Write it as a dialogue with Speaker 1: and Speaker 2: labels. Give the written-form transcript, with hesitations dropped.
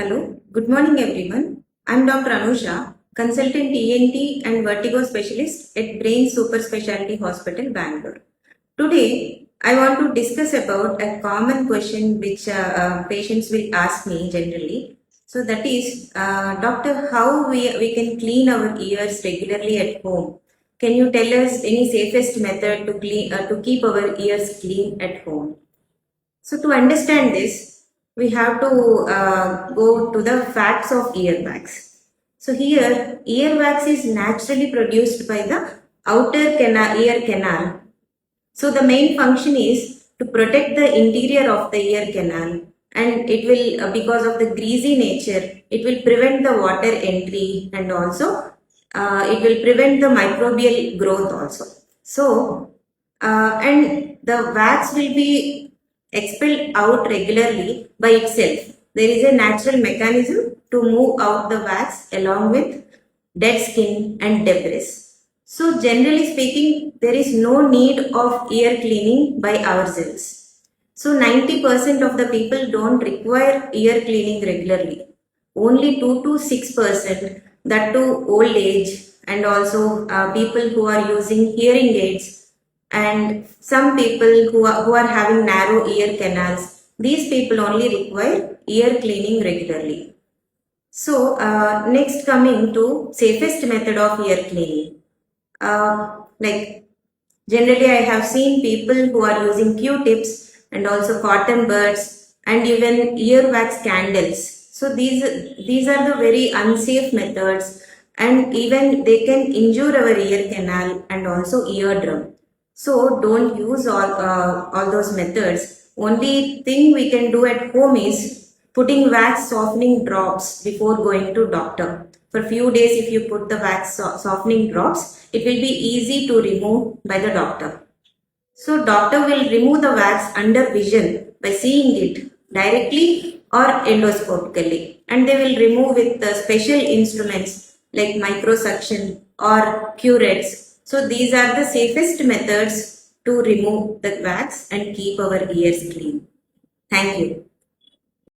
Speaker 1: Hello, good morning everyone. I'm Dr. Anusha, consultant ENT and vertigo specialist at Brain Super Specialty Hospital, Bangalore. Today, I want to discuss about a common question which patients will ask me generally. So that is, doctor, how we can clean our ears regularly at home? Can you tell us any safest method to keep our ears clean at home? So to understand this, we have to go to the facts of earwax. So here, earwax is naturally produced by the ear canal. So the main function is to protect the interior of the ear canal, and it will, because of the greasy nature, it will prevent the water entry, and also it will prevent the microbial growth also. So, and the wax will be expelled out regularly by itself. There is a natural mechanism to move out the wax along with dead skin and debris. So generally speaking, there is no need of ear cleaning by ourselves. So 90% of the people don't require ear cleaning regularly. Only 2 to 6%, that to old age, and also people who are using hearing aids, and some people who are having narrow ear canals. These people only require ear cleaning regularly. So next, coming to safest method of ear cleaning. Like generally I have seen people who are using Q-tips and also cotton buds and even earwax candles. So these are the very unsafe methods, and even they can injure our ear canal and also eardrum. So don't use all those methods. Only thing we can do at home is putting wax softening drops before going to doctor. For few days, if you put the wax softening drops, it will be easy to remove by the doctor. So doctor will remove the wax under vision by seeing it directly or endoscopically, and they will remove with the special instruments like microsuction or curettes. So these are the safest methods to remove the wax and keep our ears clean. Thank you.